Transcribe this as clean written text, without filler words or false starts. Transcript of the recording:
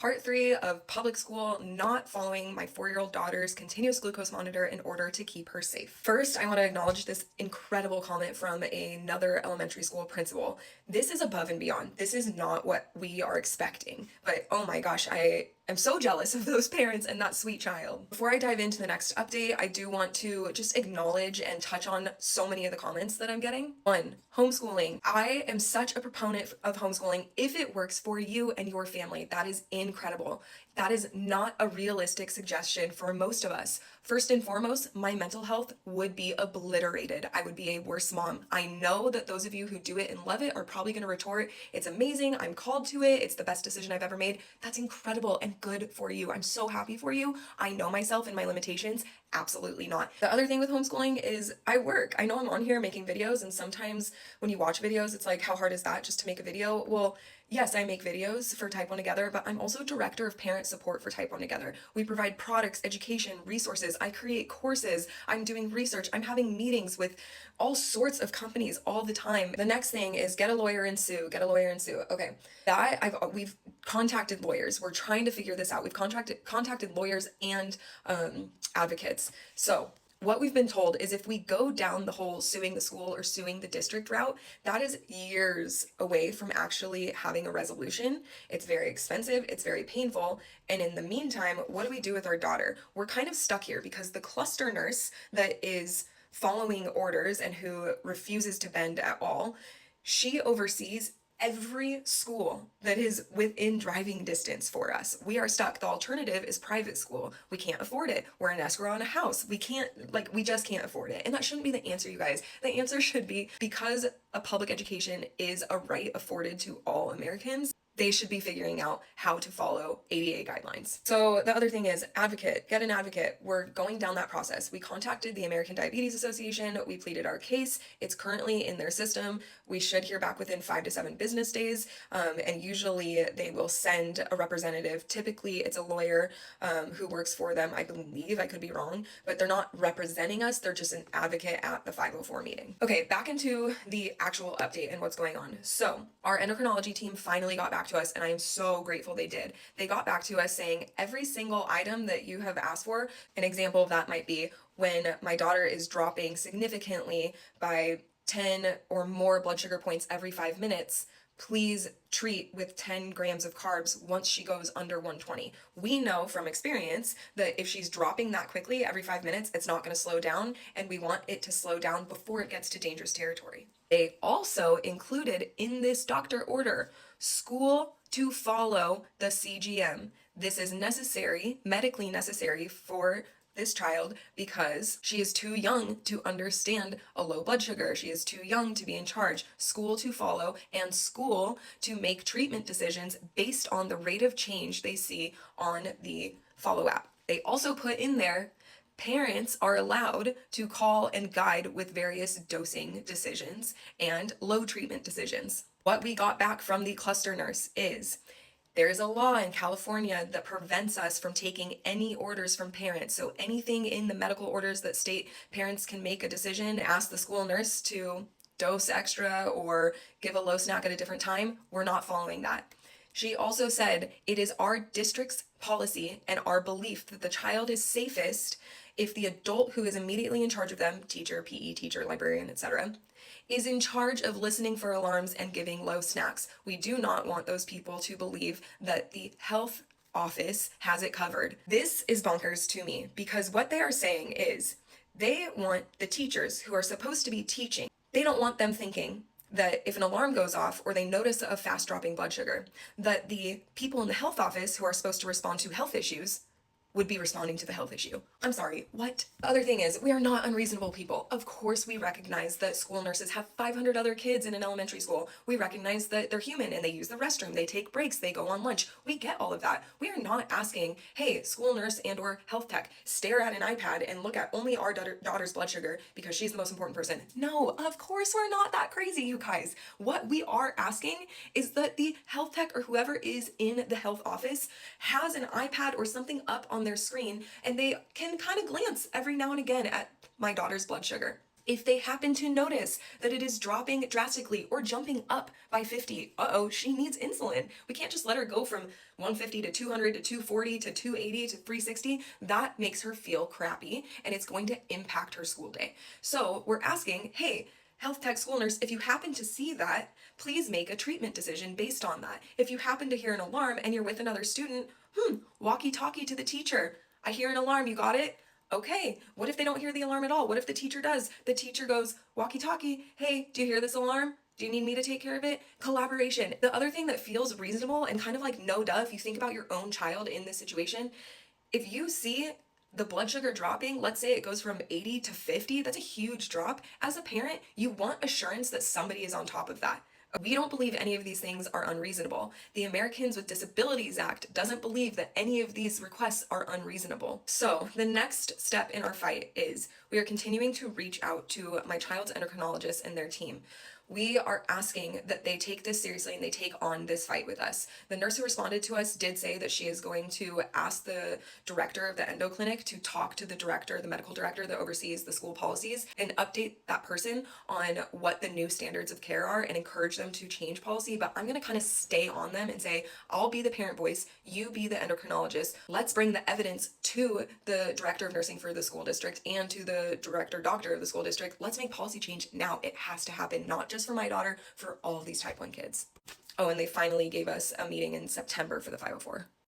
Part 3 of public school not following my 4-year-old daughter's continuous glucose monitor in order to keep her safe. First, I want to acknowledge this incredible comment from another elementary school principal. This is above and beyond. This is not what we are expecting. But oh my gosh, I'm so jealous of those parents and that sweet child. Before I dive into the next update, I do want to just acknowledge and touch on so many of the comments that I'm getting. 1. Homeschooling. I am such a proponent of homeschooling if it works for you and your family. That is incredible. That is not a realistic suggestion for most of us. First and foremost, my mental health would be obliterated. I would be a worse mom. I know that those of you who do it and love it are probably going to retort, it's amazing, I'm called to it, it's the best decision I've ever made. That's incredible and good for you. I'm so happy for you. I know myself and my limitations. Absolutely not. The other thing with homeschooling is I work. I know I'm on here making videos, and sometimes when you watch videos, it's like, how hard is that just to make a video? Well, yes, I make videos for Type 1 Together, but I'm also director of parent support for Type 1 Together. We provide products, education, resources. I create courses. I'm doing research. I'm having meetings with all sorts of companies all the time. The next thing is get a lawyer and sue. Get a lawyer and sue. Okay, we've contacted lawyers. We're trying to figure this out. We've contacted lawyers and advocates. So what we've been told is if we go down the whole suing the school or suing the district route, that is years away from actually having a resolution. It's very expensive, it's very painful, and in the meantime, what do we do with our daughter? We're kind of stuck here because the cluster nurse that is following orders and who refuses to bend at all, she oversees every school that is within driving distance for us. We are stuck. The alternative is private school. We can't afford it. We're in escrow on a house. We just can't afford it. And that shouldn't be the answer, you guys. The answer should be, because a public education is a right afforded to all Americans, they should be figuring out how to follow ADA guidelines. So the other thing is advocate, get an advocate. We're going down that process. We contacted the American Diabetes Association. We pleaded our case. It's currently in their system. We should hear back within 5 to 7 business days. And usually they will send a representative. Typically it's a lawyer who works for them. I believe, I could be wrong, but they're not representing us. They're just an advocate at the 504 meeting. Okay, back into the actual update and what's going on. So our endocrinology team finally got back to us, and I am so grateful they did. They got back to us saying every single item that you have asked for. An example of that might be when my daughter is dropping significantly by 10 or more blood sugar points every 5 minutes, please treat with 10 grams of carbs once she goes under 120. We know from experience that if she's dropping that quickly every 5 minutes, it's not going to slow down, and we want it to slow down before it gets to dangerous territory. They also included in this doctor order school to follow the CGM. This is necessary, medically necessary for this child because she is too young to understand a low blood sugar. She is too young to be in charge. School to follow, and school to make treatment decisions based on the rate of change they see on the follow app. They also put in there parents are allowed to call and guide with various dosing decisions and low treatment decisions. What we got back from the cluster nurse is there is a law in California that prevents us from taking any orders from parents. So anything in the medical orders that state parents can make a decision, ask the school nurse to dose extra or give a low snack at a different time, we're not following that. She also said it is our district's policy and our belief that the child is safest if the adult who is immediately in charge of them, teacher, PE teacher, librarian, etc., is in charge of listening for alarms and giving low snacks. We do not want those people to believe that the health office has it covered. This is bonkers to me because what they are saying is they want the teachers who are supposed to be teaching, they don't want them thinking that if an alarm goes off or they notice a fast dropping blood sugar, that the people in the health office who are supposed to respond to health issues would be responding to the health issue. I'm sorry, what? The other thing is, we are not unreasonable people. Of course we recognize that school nurses have 500 other kids in an elementary school. We recognize that they're human and they use the restroom, they take breaks, they go on lunch. We get all of that. We are not asking, hey, school nurse and or health tech, stare at an iPad and look at only our daughter's blood sugar because she's the most important person. No, of course we're not that crazy, you guys. What we are asking is that the health tech or whoever is in the health office has an iPad or something up on their screen and they can kind of glance every now and again at my daughter's blood sugar. If they happen to notice that it is dropping drastically or jumping up by 50, she needs insulin. We can't just let her go from 150 to 200 to 240 to 280 to 360. That makes her feel crappy and it's going to impact her school day. So we're asking, hey, health tech school nurse, if you happen to see that, please make a treatment decision based on that. If you happen to hear an alarm and you're with another student, walkie talkie to the teacher. I hear an alarm, you got it? Okay, what if they don't hear the alarm at all? What if the teacher does? The teacher goes, walkie talkie, hey, do you hear this alarm? Do you need me to take care of it? Collaboration. The other thing that feels reasonable and kind of like no duh, if you think about your own child in this situation, if you see the blood sugar dropping, let's say it goes from 80 to 50, that's a huge drop. As a parent, you want assurance that somebody is on top of that. We don't believe any of these things are unreasonable. The Americans with Disabilities Act doesn't believe that any of these requests are unreasonable. So the next step in our fight is we are continuing to reach out to my child's endocrinologist and their team. We are asking that they take this seriously and they take on this fight with us. The nurse who responded to us did say that she is going to ask the director of the endo clinic to talk to the director, the medical director that oversees the school policies, and update that person on what the new standards of care are and encourage them to change policy. But I'm going to kind of stay on them and say, I'll be the parent voice, you be the endocrinologist. Let's bring the evidence to the director of nursing for the school district and to the director doctor of the school district. Let's make policy change now. It has to happen, not just for my daughter, for all of these type 1 kids. Oh, and they finally gave us a meeting in September for the 504.